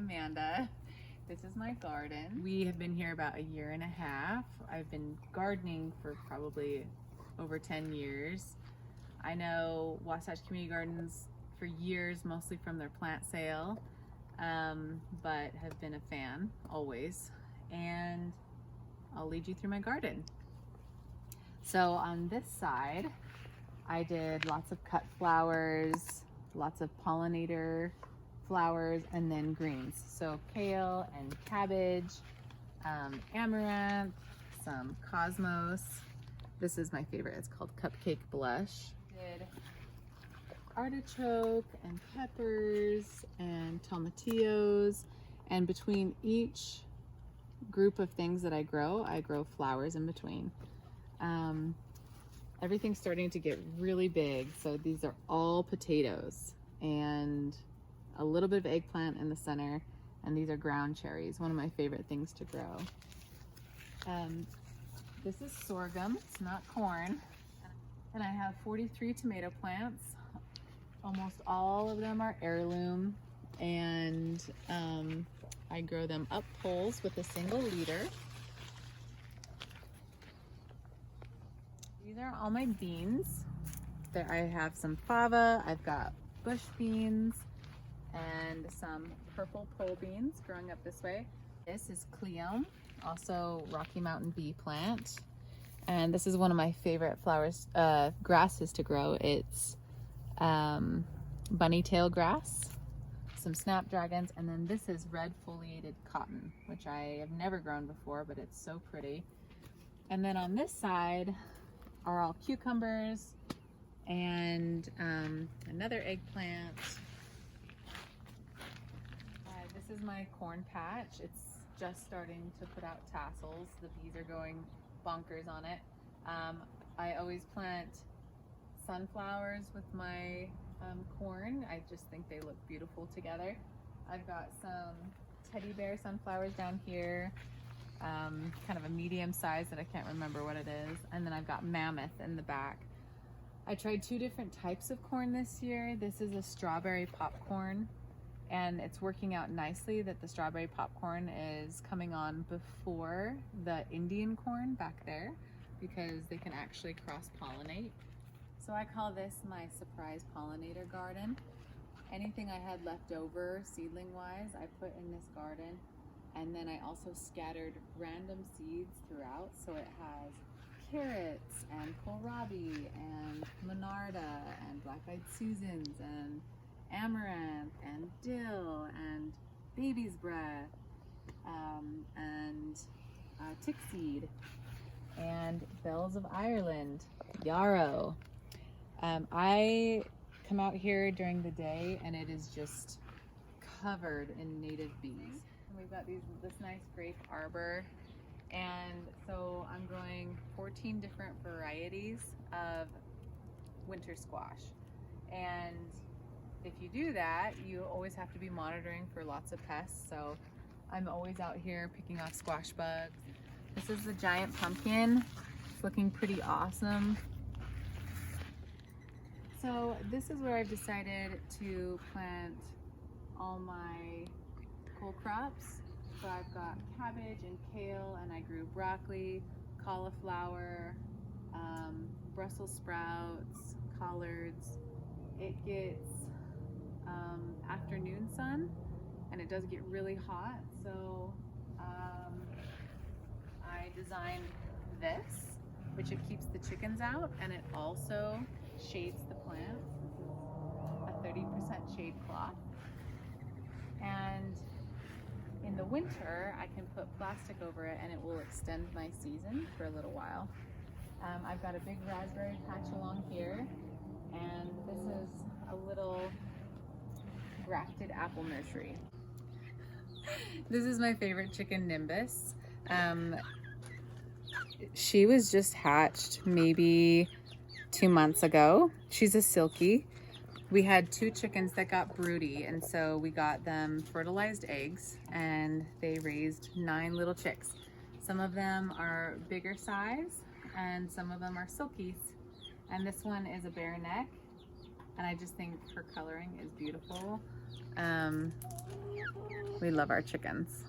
Amanda. This is my garden. We have been here about 1.5 years. I've been gardening for probably over 10 years. I know Wasatch Community Gardens for years, mostly from their plant sale, but have been a fan always. And I'll lead you through my garden. So on this side, I did lots of cut flowers, lots of pollinator flowers, and then greens. So kale and cabbage, amaranth, some cosmos. This is my favorite, it's called Cupcake Blush. Did artichoke and peppers and tomatillos, and between each group of things that I grow flowers in between. Everything's starting to get really big, so these are all potatoes and a little bit of eggplant in the center, and these are ground cherries, one of my favorite things to grow. This is sorghum, it's not corn, and I have 43 tomato plants. Almost all of them are heirloom, and I grow them up poles with a single leader. These are all my beans. There I have some fava, I've got bush beans, and some purple pole beans growing up this way. This is cleome, also Rocky Mountain bee plant. And this is one of my favorite flowers, grasses to grow. It's bunny tail grass, some snapdragons, and then this is red foliated cotton, which I have never grown before, but it's so pretty. And then on this side are all cucumbers and another eggplant. This is my corn patch. It's just starting to put out tassels. The bees are going bonkers on it. I always plant sunflowers with my corn. I just think they look beautiful together. I've got some teddy bear sunflowers down here, kind of a medium size that I can't remember what it is. And then I've got mammoth in the back. I tried 2 different types of corn this year. This is a strawberry popcorn, and it's working out nicely that the strawberry popcorn is coming on before the Indian corn back there, because they can actually cross-pollinate. So I call this my surprise pollinator garden. Anything I had left over seedling-wise, I put in this garden. And then I also scattered random seeds throughout. So it has carrots and kohlrabi and monarda and black-eyed Susans and amaranth and dill and baby's breath and tick seed and bells of Ireland, yarrow. I come out here during the day and it is just covered in native bees. And we've got this nice grape arbor, and so I'm growing 14 different varieties of winter squash. And if you do that, you always have to be monitoring for lots of pests. So I'm always out here picking off squash bugs. This is the giant pumpkin. It's looking pretty awesome. So this is where I've decided to plant all my cool crops. So I've got cabbage and kale, and I grew broccoli, cauliflower, Brussels sprouts, collards. It gets afternoon sun, and it does get really hot. So I designed this, which it keeps the chickens out, and it also shades the plants. A 30% shade cloth. And in the winter, I can put plastic over it and it will extend my season for a little while. I've got a big raspberry patch along here, and this is a little grafted apple nursery. This is my favorite chicken, Nimbus. She was just hatched maybe 2 months ago. She's a Silkie. We had 2 chickens that got broody, and so we got them fertilized eggs, and they raised 9 little chicks. Some of them are bigger size, and some of them are Silkies. And this one is a bare neck, and I just think her coloring is beautiful. We love our chickens.